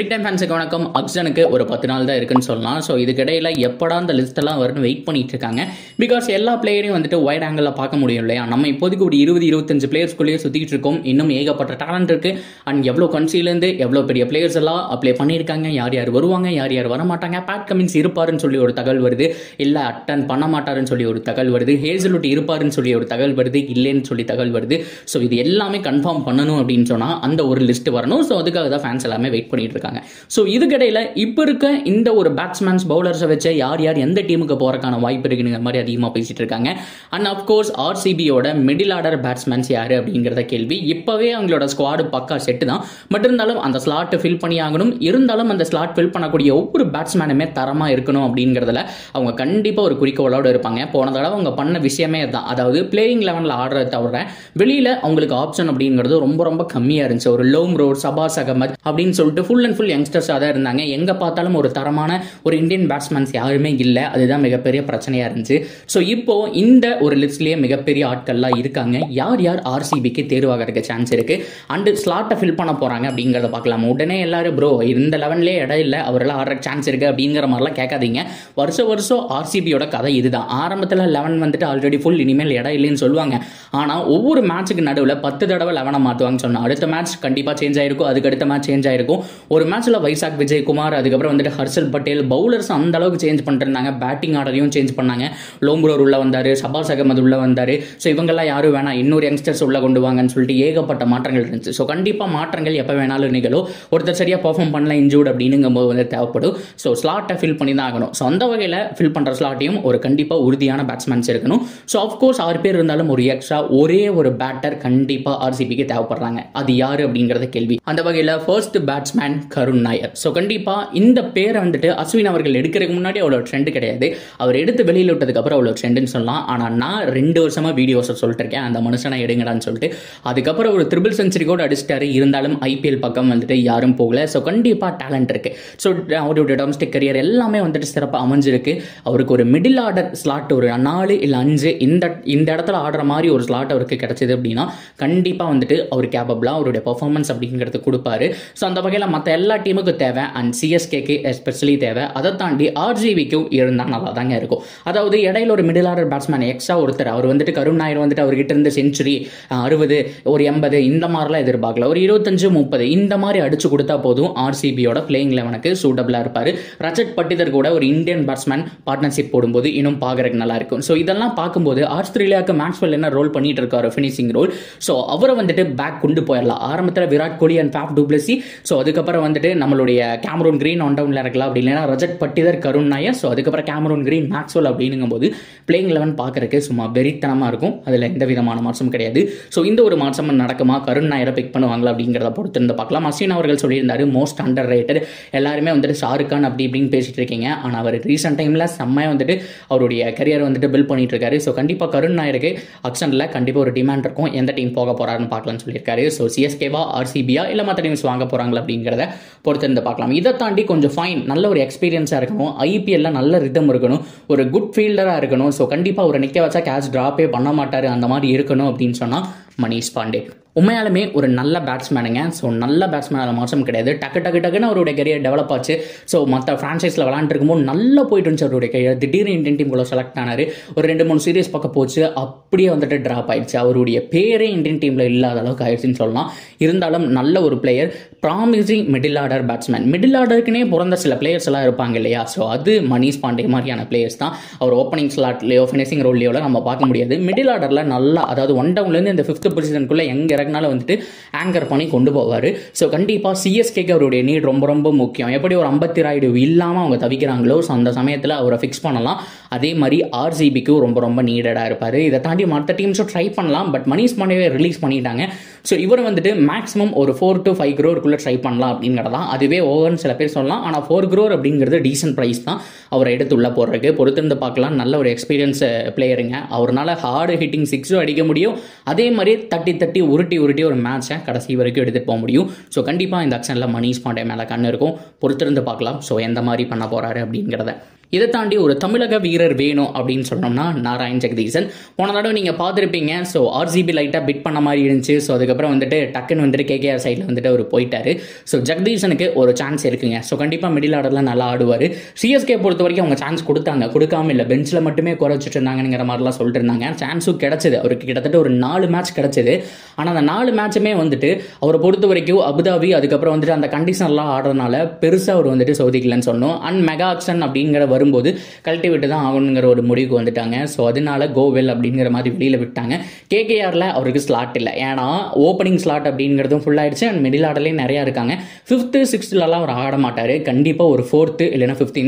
கிரிக் time ஃபேன்ஸுக்கு வணக்கம். அக்ஸனுக்கு ஒரு 10 நாள் தான் இருக்குன்னு சொல்லலாம். ஸோ இதுக்கிடையில் எப்படா அந்த லிஸ்ட்டெல்லாம் வரும்னு வெயிட் பண்ணிட்டு இருக்காங்க. பிகாஸ் எல்லா பிளேயரையும் வந்துட்டு வைட் ஆங்கிளில் பார்க்க முடியும் இல்லையா? நம்ம இப்போதைக்கு ஒரு 20-25 பிளேயர்ஸ்குள்ளேயே சுற்றிக்கிட்டு இருக்கோம். இன்னும் ஏகப்பட்ட டேலண்ட் இருக்குது. அண்ட் எவ்வளோ கன்ட்ரிலேருந்து எவ்வளோ பெரிய பிளேயர்ஸ் எல்லாம் அப்ளை பண்ணியிருக்காங்க, யார் யார் வருவாங்க, யார் யார் வரமாட்டாங்க. பேட் கமின்ஸ் இருப்பாருன்னு சொல்லி ஒரு தகவல் வருது, இல்லை அட்டன் பண்ண மாட்டாருன்னு சொல்லி ஒரு தகவல் வருது, ஹேசல்வுட் இருப்பாருன்னு சொல்லி ஒரு தகவல் வருது, இல்லைன்னு சொல்லி தகவல் வருது. ஸோ இது எல்லாமே கன்ஃபார்ம் பண்ணணும் அப்படின்னு சொன்னால் அந்த ஒரு லிஸ்ட் வரணும். ஸோ அதுக்காக தான் ஃபேன்ஸ் எல்லாமே வெயிட் பண்ணிட்டு இருக்காங்க. ஸோ இதுக்கிடையில் இப்போ இருக்க இந்த ஒரு பேட்ஸ்மேன்ஸ் பவுலர்ஸை வச்சு யார் யார் எந்த டீமுக்கு போறதுக்கான வாய்ப்பு இருக்குங்கிற மாதிரி அதிகமாக பேசிட்டு இருக்காங்க. அண்ட் அப்கோர்ஸ் ஆர்சிபியோட மிடில் ஆர்டர் பேட்ஸ்மேன்ஸ் யாரு அப்படிங்கிறத கேள்வி. இப்போவே அவங்களோட ஸ்குவாடு பக்கா செட்டு தான். பட் இருந்தாலும் அந்த ஸ்லாட்டை ஃபில் பண்ணி ஆகணும். இருந்தாலும் அந்த ஸ்லாட் ஃபில் பண்ணக்கூடிய ஒவ்வொரு பேட்ஸ்மேனுமே தரமாக இருக்கணும் அப்படிங்கிறதுல அவங்க கண்டிப்பாக ஒரு குறிக்கோளோடு இருப்பாங்க. போன தடவை அவங்க பண்ண விஷயமே தான். அதாவது பிளேயிங் லெவனில் ஆடுறத தவிர வெளியில் அவங்களுக்கு ஆப்ஷன் அப்படிங்கிறது ரொம்ப ரொம்ப கம்மியாக இருந்துச்சு. ஒரு லோம் ரோட், சபாஸ் அகமத் அப்படின்னு சொல்லிட்டு ஃபுல் அண்ட் ஃபுல் யங்ஸ்டர்ஸாக தான் இருந்தாங்க. எங்கே பார்த்தாலும் ஒரு தரமான ஒரு இந்தியன் பேட்ஸ்மேன்ஸ் யாருமே இல்லை. அதுதான் மிகப்பெரிய பிரச்சனையாக இருந்துச்சு. ஸோ இப்போ இந்த ஒரு லிஸ்ட்லேயே மிகப்பெரிய ஆட்கள்லாம் இருக்காங்க. யார் யார் ஆர்சிபிக்கு தேர்வாகிறதுக்கு சான்ஸ் இருக்கு அண்டு ஸ்லாட்டை ஃபில் பண்ண போறாங்க அப்படிங்கிறத பார்க்கலாம். உடனே எல்லாரும் ப்ரோ இந்த 11லேயே இடம் இல்லை, அவரெல்லாம் ஆடுற சான்ஸ் இருக்கு அப்படிங்கிற மாதிரிலாம் கேட்காதீங்க. வருஷம் ஆர்சிபியோட கதை இதுதான். ஆரம்பத்தில் 11 வந்துட்டு ஆல்ரெடி ஃபுல், இனிமேல் இடம் இல்லைன்னு சொல்லுவாங்க. ஆனால் ஒவ்வொரு மேட்சுக்கு நடுவில் 10 தடவை 11 மாற்றுவாங்கன்னு சொன்னால் அடுத்த மேட்ச் கண்டிப்பாக சேஞ்ச் ஆயிருக்கும், அதுக்கு அடுத்த மேட்ச் சேஞ்ச் ஆயிருக்கும். ஒரு மேட்ச்ல வைசாக் விஜயகுமார், அதுக்கப்புறம் வந்துட்டு ஹர்ஷல் பட்டேல், பவுலர்ஸ் அந்த அளவுக்கு சேஞ்ச் பண்ணிருந்தாங்க. பேட்டிங் ஆர்டரையும் சேஞ்ச் பண்ணாங்க. லோம்ப்ரோர் உள்ள வந்தாரு, சபாஸ் அகமது உள்ள வந்தாரு. ஸோ இவங்கெல்லாம் யாரும் வேணாம், இன்னொரு யங்ஸ்டர்ஸ் உள்ள கொண்டு வாங்கன்னு சொல்லிட்டு ஏகப்பட்ட மாற்றங்கள் இருந்துச்சு. ஸோ கண்டிப்பாக மாற்றங்கள் எப்போ வேணாலும் நிகழும். ஒருத்தர் சரியாக பெர்ஃபார்ம் பண்ணல, இன்ஜூர்ட் அப்படிங்கும்போது வந்து தேவைப்படும். ஸோ ஸ்லாட்டை ஃபில் பண்ணி தான் ஆகணும். ஸோ அந்த வகையில் ஃபில் பண்ணுற ஸ்லாட்டையும் ஒரு கண்டிப்பாக உறுதியான பேட்ஸ்மேன்ஸ் இருக்கணும். ஸோ ஆஃப்கோர்ஸ் 6 பேர் இருந்தாலும் ஒரு எக்ஸ்ட்ரா ஒரே ஒரு பேட்டர் கண்டிப்பாக ஆர்சிபிக்கு தேவைப்படுறாங்க. அது யாரு அப்படிங்கிறத கேள்வி. அந்த வகையில் ஃபர்ஸ்ட் பேட்ஸ்மேன் கருண் நாயர். ஸோ கண்டிப்பாக இந்த பேரை வந்துட்டு அஸ்வின் அவர்கள் எடுக்கிறதுக்கு முன்னாடி அவ்வளோ ட்ரெண்ட் கிடையாது. அவர் எடுத்து வெளியில் விட்டதுக்கு அப்புறம் அவ்வளோ ட்ரெண்டுன்னு சொல்லலாம். ஆனால் நான் 2 வருஷமா வீடியோஸை சொல்லிட்டு இருக்கேன் அந்த மனுஷனை எடுங்கடான்னு சொல்லிட்டு. அதுக்கப்புறம் ஒரு ட்ரிபிள் செஞ்சுரி கூட அடிச்சிட்டாரு. இருந்தாலும் ஐபிஎல் பக்கம் வந்துட்டு யாரும் போகல. ஸோ கண்டிப்பாக டேலண்ட் இருக்கு. ஸோ அவருடைய டொமஸ்டிக் கரியர் எல்லாமே வந்துட்டு சிறப்பாக அமைஞ்சிருக்கு. அவருக்கு ஒரு மிடில் ஆர்டர் ஸ்லாட் ஒரு 4 இல்லை 5 இந்த இடத்துல ஆடுற மாதிரி ஒரு ஸ்லாட் அவருக்கு கிடைச்சது அப்படின்னா கண்டிப்பாக வந்துட்டு அவர் கேப்பபிளாக அவருடைய பர்ஃபார்மன்ஸ் அப்படிங்கிறது கொடுப்பாரு. ஸோ அந்த வகையில் மற்ற எல்லா டீமுக்கும் தேவை அண்ட் சிஎஸ்கேக்கு எஸ்பெஷலி தேவை. அதை தாண்டி ஆர்சிபிக்கும் இருந்தால் நல்லா தாங்க இருக்கும். அதாவது இடையில ஒரு மிடில் ஆர்டர் பேட்ஸ்மேன் எக்ஸ்ட்ரா ஒருத்தர் அவர் வந்துட்டு கருண் நாயர் வந்துட்டு அவர்கிட்ட இருந்து செஞ்சுரி 60 ஒரு 80 இந்த மாதிரிலாம் எதிர்பார்க்கல. ஒரு 25-30 இந்த மாதிரி அடிச்சு கொடுத்தா போதும் ஆர்சிபியோட பிளேயிங் லெவனுக்கு சூட்டபிளாக இருப்பார். ரஜத் பட்டிதர் கூட ஒரு இந்தியன் பேட்ஸ்மேன் பார்ட்னர்ஷிப் போடும்போது இன்னும் பார்க்கறதுக்கு நல்லா இருக்கும். ஸோ இதெல்லாம் பார்க்கும்போது ஆஸ்திரேலியாவுக்கு மேக்ஸ்வெல் என்ன ரோல் பண்ணிட்டு இருக்காரு, ஃபினிஷிங் ரோல். ஸோ அவரை வந்துட்டு பேக் கொண்டு போயிடலாம். ஆரம்பத்தில் Virat Kohli and Faf du Plessis. So அதுக்கப்புறம் வந்துட்டு நம்மளுடைய கேமரூன் கிரீன் ஆன் டவுன்ல இருக்கலாம். அப்படி இல்லைன்னா ரஜத் பட்டிதர், கருண் நாயர். ஸோ அதுக்கப்புறம் கேமரூன் கிரீன், மேக்ஸ்வெல் அப்படிங்கும்போது பிளேயிங் லெவன் பார்க்கறதுக்கு சும்மா வெறித்தனமாக இருக்கும். அதில் எந்த விதமான மாற்றமும் கிடையாது. ஸோ இந்த ஒரு மாற்றம் நடக்குமா, கருண் நாயரை பிக் பண்ணுவாங்களா அப்படிங்கிறத பொறுத்து இருந்து பார்க்கலாம். அஸ்வின் அவர்கள் சொல்லியிருந்தாரு மோஸ்ட் அண்டர் ரேட்டட். எல்லாருமே வந்துட்டு ஷாருக் கான் அப்படி இப்படின்னு பேசிட்டு இருக்கீங்க. ஆனால் அவர் ரீசெண்ட் டைமில் செம்மையாக வந்துட்டு அவருடைய கரியர் வந்துட்டு பில்ட் பண்ணிட்டு இருக்காரு. ஸோ கண்டிப்பாக கருண் நாயருக்கு ஆக்ஷனில் கண்டிப்பாக ஒரு டிமாண்ட் இருக்கும். எந்த டீம் போக போறாருன்னு பார்க்கலாம்னு சொல்லியிருக்காரு. ஸோ சிஎஸ்கேவா, ஆர்சிபியா இல்லை மற்ற டீம்ஸ் வாங்க போறாங்களா அப்படிங்கிறத பொறுத்து இருந்து பார்க்கலாம். இதை தாண்டி கொஞ்சம் ஃபைன் நல்ல ஒரு எக்ஸ்பீரியன்ஸாக இருக்கணும். ஐபிஎல்ல நல்ல ரிதம் இருக்கணும். ஒரு குட் ஃபீல்டராக இருக்கணும். ஸோ கண்டிப்பாக ஒரு நிற்க வச்சா கேட்ச் டிராப்பே பண்ண மாட்டார். அந்த மாதிரி இருக்கணும் அப்படின்னு சொன்னால் மணிஷ் பாண்டே உண்மையாலுமே ஒரு நல்ல பேட்ஸ்மேனுங்க. ஸோ நல்ல பேட்ஸ்மேன் மாற்றம் கிடையாது. டக்குன்னு அவருடைய கரியர் டெவலப் ஆச்சு. ஸோ மற்ற ஃப்ரான்ச்சைஸில் விளாண்டுருக்கும்போது நல்லா போயிட்டு இருந்துச்சு அவருடைய கரியர். திடீர்னு இந்தியன் டீமுக்குள்ள செலக்ட் ஆனார். ஒரு 2-3 சீரியஸ் பக்கம் போச்சு, அப்படியே வந்துட்டு ட்ராப் ஆயிடுச்சு. அவருடைய பேரே இந்தியன் டீமில் இல்லாத அளவுக்கு ஆயிடுச்சுன்னு சொல்லலாம். இருந்தாலும் நல்ல ஒரு player, promising middle order batsman. மிடில் ஆர்டருக்குனே பிறந்த சில பிளேயர்ஸ் எல்லாம் இருப்பாங்க இல்லையா? ஸோ அது மணிஷ் பாண்டே மாதிரியான பிளேயர்ஸ் தான். அவர் ஓப்பனிங் ஸ்லாட்லேயோ ஃபினிஷிங் ரோல்லையோ நம்ம பார்க்க முடியாது. மிடில் ஆர்டரில் நல்லா, அதாவது 1 டவுன்லேருந்து இந்த 5th பொசிஷனுக்குள்ளே எங்கே இறங்கினாலும் வந்துட்டு ஆங்கர் பண்ணி கொண்டு போவார். ஸோ கண்டிப்பாக சிஎஸ்கேக்கு அவருடைய நீட் ரொம்ப ரொம்ப முக்கியம். எப்படி ஒரு 50 ராய்டு இல்லாமல் அவங்க தவிக்கிறாங்களோ, ஸோ அந்த சமயத்தில் அவரை ஃபிக்ஸ் பண்ணலாம். அதே மாதிரி ஆர்சிபிக்கு ரொம்ப ரொம்ப நீடடாக இருப்பார். இதை தாண்டி மற்ற டீம்ஸும் ட்ரை பண்ணலாம். பட் மணிஷ் பாண்டேவை ரிலீஸ் பண்ணிட்டாங்க. ஸோ இவர் வந்துட்டு மேக்ஸிமம் ஒரு 4 to 5 crore ட்ரை பண்ணலாம் அப்படிங்கிறதான். அதுவே ஓவர்னு சில பேர் சொல்லலாம். ஆனால் 4 crore அப்படிங்கிறது டீசென்ட் ப்ரைஸ் தான் அவரை எடுத்து உள்ள போடுறதுக்கு. பொறுத்திருந்து பார்க்கலாம். நல்ல ஒரு எக்ஸ்பீரியன்ஸ் பிளேயருங்க. அவரால் ஹார்டு ஹிட்டிங் 6 அடிக்க முடியும். அதே மாதிரி தட்டி உருட்டி ஒரு மேட்சை கடைசி வரைக்கும் எடுத்துகிட்டு போக முடியும். ஸோ கண்டிப்பாக இந்த ஆக்ஷனில் மணிஷ் பாண்டே மேலே கண்ணு இருக்கும். பொறுத்திருந்து பார்க்கலாம். ஸோ எந்த மாதிரி பண்ண போகிறாரு அப்படிங்கிறத. இதை தாண்டி ஒரு தமிழக வீரர் வேணும் அப்படின்னு சொன்னோம்னா நாராயண் ஜெகதீசன். போன தடவை நீங்கள் பார்த்துருப்பீங்க. ஸோ ஆர்சிபி லைட்டாக பிட் பண்ண மாதிரி இருந்துச்சு. ஸோ அதுக்கப்புறம் வந்துட்டு டக்குன்னு வந்துட்டு கேகேஆர் சைடில் வந்துட்டு அவர் போயிட்டாரு. ஸோ ஜெகதீசனுக்கு ஒரு சான்ஸ் இருக்குங்க. ஸோ கண்டிப்பாக மிடில் ஆர்டரில் நல்லா ஆடுவார். சிஎஸ்கே பொறுத்த வரைக்கும் அவங்க சான்ஸ் கொடுத்தாங்க, கொடுக்காம இல்லை, பெஞ்சில் மட்டுமே குறைச்சிட்டு இருந்தாங்கிற மாதிரிலாம் சொல்லிட்டு இருந்தாங்க. சான்ஸும் கிடச்சிது அவருக்கு, கிட்டத்தட்ட ஒரு 4 மேட்ச் கிடச்சிது. ஆனால் அந்த 4 மேட்சுமே வந்துட்டு அவரை பொறுத்த வரைக்கும் அபுதாபி அதுக்கப்புறம் வந்துட்டு அந்த கண்டிஷன்லாம் ஆடுறதுனால பெருசாக அவர் வந்துட்டு சோதிக்கலன்னு சொன்னோம். அண்ட் மெகா ஆக்ஷன் அப்படிங்கிற வரும்போது கழட்டி விட்டு தான் ஆகணுங்கிற ஒரு முடிவுக்கு வந்துட்டாங்க. ஸோ அதனால கோவெல் அப்படிங்கிற மாதிரி வெளியில் விட்டாங்க. கேகேஆரில் அவருக்கு ஸ்லாட் இல்லை, ஏன்னா ஓப்பனிங் ஸ்லாட் அப்படிங்கிறதும் ஃபுல் ஆயிடுச்சு. அண்ட் மிடில் ஆர்டர்லேயும் நிறையா இருக்காங்க. 5th 6thலாம் அவர் ஆட மாட்டார். கண்டிப்பாக ஒரு 4th இல்லைன்னா 5th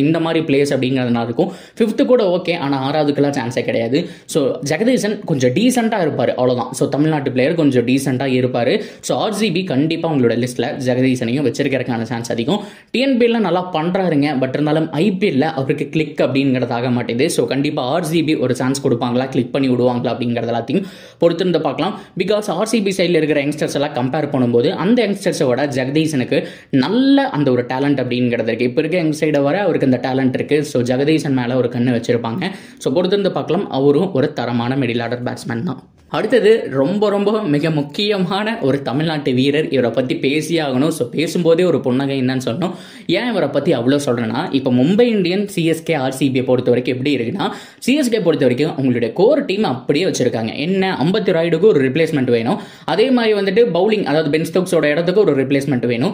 இந்த மாதிரி பிளேஸ் அப்படிங்கிறதுனால இருக்கும். 5th கூட ஓகே, ஆனால் 6வதுக்கெல்லாம் சான்ஸே கிடையாது. ஸோ ஜெகதீசன் கொஞ்சம் டீசெண்டாக இருப்பார், அவ்வளோதான். ஸோ தமிழ்நாட்டு பிளேயர் கொஞ்சம் டீசெண்டாக இருப்பார். ஸோ ஆர்சிபி கண்டிப்பாக உங்களோட லிஸ்ட்டில் ஜெகதீசனையும் வச்சிருக்கிறதுக்கான சான்ஸ் அதிகம். டிஎன்பியில் நல்லா பண்ணுறாருங்க, பட் இருந்தாலும் ஐபிஎல்ல அவருக்கு கிளிக் அப்படிங்கிறதாக மாட்டேது. ஸோ கண்டிப்பாக ஆர்சிபி ஒரு சான்ஸ் கொடுப்பாங்களா, கிளிக் பண்ணி விடுவாங்களா அப்படிங்கிறது எல்லாத்தையும் பொறுத்திருந்து பார்க்கலாம். பிகாஸ் ஆர்சிபி சைடில் இருக்கிற யங்ஸ்டர்ஸ் எல்லாம் கம்பேர் பண்ணும்போது அந்த யங்ஸ்டர்ஸோட ஜெகதீசனுக்கு நல்ல அந்த ஒரு டேலண்ட் அப்படிங்கிறது இருக்குது. இப்போ இருக்க யங் சைடை வர அவருக்கு அந்த டேலண்ட் இருக்குது. ஸோ ஜெகதீசன் மேலே ஒரு கண்ணு வச்சிருப்பாங்க. ஸோ பொறுத்திருந்து பார்க்கலாம். அவரும் ஒரு தரமான மிடில் ஆர்டர் பேட்ஸ்மேன் தான். அடுத்தது ரொம்ப ரொம்ப மிக முக்கியமான ஒரு தமிழ்நாட்டு வீரர், இவரை பற்றி பேசியாகணும். ஸோ பேசும்போதே ஒரு புன்னகை என்னன்னு சொல்லணும். ஏன் இவரை பற்றி அவ்வளோ சொல்கிறேன்னா, இப்போ மும்பை இந்தியன், சிஎஸ்கே, ஆர்சிபியை பொறுத்த வரைக்கும் எப்படி இருக்குன்னா, சிஎஸ்கே பொறுத்த வரைக்கும் அவங்களுடைய கோர் டீம் அப்படியே வச்சிருக்காங்க. என்ன, அம்பத்தி ராயுடுக்கு ஒரு ரிப்ளேஸ்மெண்ட் வேணும். அதே மாதிரி வந்துட்டு பவுலிங், அதாவது பென் ஸ்டோக்ஸோட இடத்துக்கு ஒரு ரிப்ளேஸ்மெண்ட் வேணும்.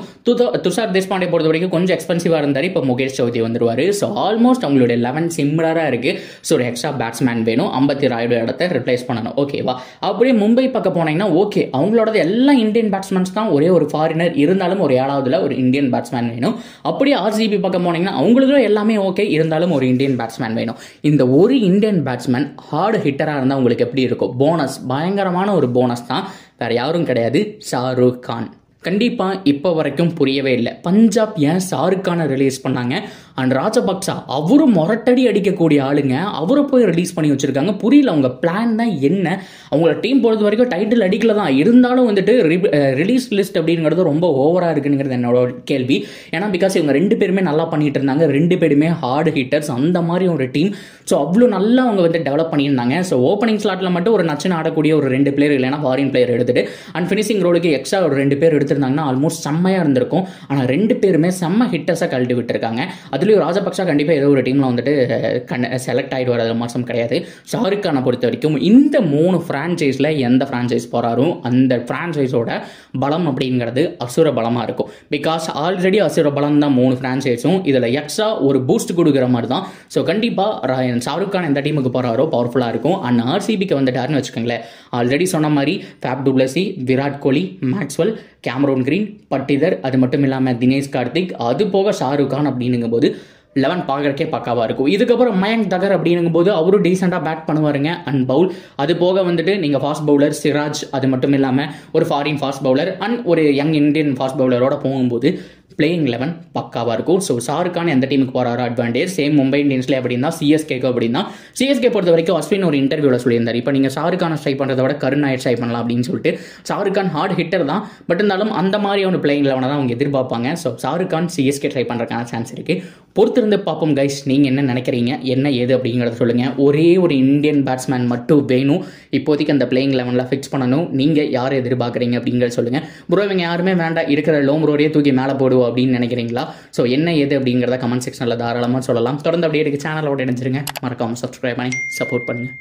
துஷார் தேஷ்பாண்டே பொறுத்த வரைக்கும் கொஞ்சம் எக்ஸ்பென்சிவாக இருந்தார். இப்போ முகேஷ் சௌத்ரி வந்துருவார். ஸோ ஆல்மோஸ்ட் அவங்களுடைய 11 சிம்லராக இருக்குது. ஸோ ஒரு எக்ஸ்ட்ரா பேட்ஸ்மேன் வேணும், அம்பத்தி ராயுடு இடத்த ரிப்ளேஸ் பண்ணணும். ஓகேவா? அப்படியே மும்பை பக்கம் போனீங்கன்னா ஓகே, அவங்களோட எல்லாம் இந்தியன் பேட்ஸ்மேன்ஸ் தான். ஒரே ஒரு ஃபாரினர் இருந்தாலும் ஒரு 7வதுல ஒரு இந்தியன் பேட்ஸ்மேன் வேணும். அப்படியே ஆர்சிபி பக்கம் போனீங்கன்னா அவங்களுக்கும் எல்லாமே ஓகே, இருந்தாலும் ஒரு இந்தியன் பேட்ஸ்மேன் வேணும். இந்த ஒரு இந்தியன் பேட்ஸ்மேன் ஹார்டு ஹிட்டராக இருந்தால் உங்களுக்கு எப்படி இருக்கும்? போனஸ், பயங்கரமான ஒரு போனஸ் தான். வேற யாரும் கிடையாது, ஷாருக் கான். கண்டிப்பாக இப்போ வரைக்கும் புரியவே இல்லை பஞ்சாப் ஏன் ஷாருக் கானை ரிலீஸ் பண்ணாங்க. அண்ட் ராஜபக்சா அவரும் மொரட்டடி அடிக்கக்கூடிய ஆளுங்க, அவரை போய் ரிலீஸ் பண்ணி வச்சிருக்காங்க. புரியல அவங்க பிளான் தான் என்ன. அவங்களோட டீம் பொறுத்த வரைக்கும் டைட்டில் அடிக்கல தான், இருந்தாலும் வந்துட்டு ரிலீஸ் லிஸ்ட் அப்படிங்கிறது ரொம்ப ஓவராக இருக்குங்கிறது என்னோட கேள்வி. ஏன்னா பிகாஸ் இவங்க 2 பேருமே நல்லா பண்ணிட்டு இருந்தாங்க, 2 பேருமே ஹார்டு ஹிட்டர்ஸ், அந்த மாதிரி ஒரு டீம். ஸோ அவ்வளோ நல்லா அவங்க வந்து டெவலப் பண்ணியிருந்தாங்க. ஸோ ஓப்பனிங் ஸ்லாட்டில் மட்டும் ஒரு நச்சுன்னு ஆடக்கூடிய ஒரு 2 பிளேயர் இல்லைன்னா ஃபாரின் பிளேயர் எடுத்துட்டு அண்ட் ஃபினிஷிங் ரோலுக்கு எக்ஸ்ட்ரா ஒரு 2 பேர் எடுத்திருந்தாங்கன்னா ஆல்மோஸ்ட் செம்மையாக இருந்திருக்கும். ஆனால் 2 பேருமே செம்ம ஹிட்டர்ஸாக கழட்டி விட்டுருக்காங்க. அதுலேயும் ராஜபக்சா கண்டிப்பாக ஏதோ ஒரு டீமில் வந்துட்டு செலக்ட் ஆகிடுவார், அது மாதம் கிடையாது. ஷாருக் கானை பொறுத்த வரைக்கும் இந்த 3 ஃப்ரான்ச்சைஸில் எந்த ஃப்ரான்ச்சைஸ் போகிறாரோ அந்த ஃப்ரான்ச்சைஸோட பலம் அப்படிங்கிறது அசுர பலமாக இருக்கும். பிகாஸ் ஆல்ரெடி அசுர பலம் தான் 3 ஃப்ரான்ச்சைஸும், இதில் எக்ஸ்ட்ரா ஒரு பூஸ்ட் கொடுக்குற மாதிரி தான். ஸோ கண்டிப்பாக ஷாருக் கான் எந்த டீமுக்கு போகிறாரோ பவர்ஃபுல்லாக இருக்கும். அண்ட் ஆர்சிபிக்கு வந்துட்டாருன்னு வச்சுக்கோங்களேன், ஆல்ரெடி சொன்ன மாதிரி ஃபேப் to Blessy, Virat Kohli, Maxwell, Cameron green, Patidar, அது மட்டும் இல்லாமல் தினேஷ் கார்த்திக், அது போக ஷாருக் கான் அப்படின்னுங்கும் போது 11 பார்க்கறக்கே பக்காவாக இருக்கும். இதுக்கப்புறம் மயங்க் தகர் அப்படிங்கும் போது அவரும் டீசெண்டாக பேட் பண்ணுவாருங்க அண்ட் பவுல். அது போக வந்துட்டு நீங்கள் ஃபாஸ்ட் பவுலர் சிராஜ், அது மட்டும் இல்லாமல் ஒரு ஃபாரின் ஃபாஸ்ட் பவுலர் அண்ட் ஒரு யங் இந்தியன் ஃபாஸ்ட் பவுலரோட போகும்போது பிளேயிங் 11 பக்காவாக இருக்கும். ஸோ ஷாருக் கான் எந்த டீமுக்கு போகிறாரோ அட்வான்டேஜ். சேம் மும்பை இந்தியன்ஸ்லேயே அப்படின்னா சிஎஸ்கேக்கு அப்படின்னா, சிஎஸ்கே பொறுத்த வரைக்கும் அஸ்வின் ஒரு இன்டர்வியூவில் சொல்லியிருந்தார், இப்போ நீங்கள் ஷாருக் கானை ட்ரை பண்ணுறத விட கருண் நாயர் ட்ரை பண்ணலாம் அப்படின்னு சொல்லிட்டு. ஷாருக் கான் ஹார்ட் ஹிட்டர் தான், பட் இருந்தாலும் அந்த மாதிரியான பிளேயிங் 11 தான் அவங்க எதிர்பார்ப்பாங்க. So Shahrukh Khan CSK try பண்ணுறதுக்கான சான்ஸ் இருக்குது. பொறுத்திருந்து பார்ப்போம் கைஸ், நீங்கள் என்ன நினைக்கிறீங்க, என்ன ஏது அப்படிங்கிறத சொல்லுங்கள். ஒரே ஒரு இந்தியன் பேட்ஸ்மேன் மட்டும் வேணும் இப்போதைக்கு அந்த பிளேயிங் 11 ஃபிக்ஸ் பண்ணணும். நீங்கள் யாரை எதிர்பார்க்குறீங்க அப்படிங்கிறத சொல்லுங்கள். ப்ரோ இவங்க யாருமே வேண்டாம், இருக்கிற லோம்ரோடையே தூக்கி மேலே போடுவோம் அப்படின்னு நினைக்கிறீங்களா? ஸோ என்ன ஏது அப்படிங்கிறத கமெண்ட் செக்ஷனில் தாராளமாக சொல்லலாம். தொடர்ந்து அப்படியே சேனலோட இணைஞ்சிருங்க, மறக்காமல் சப்ஸ்கிரைப் பண்ணி சப்போர்ட் பண்ணுங்கள்.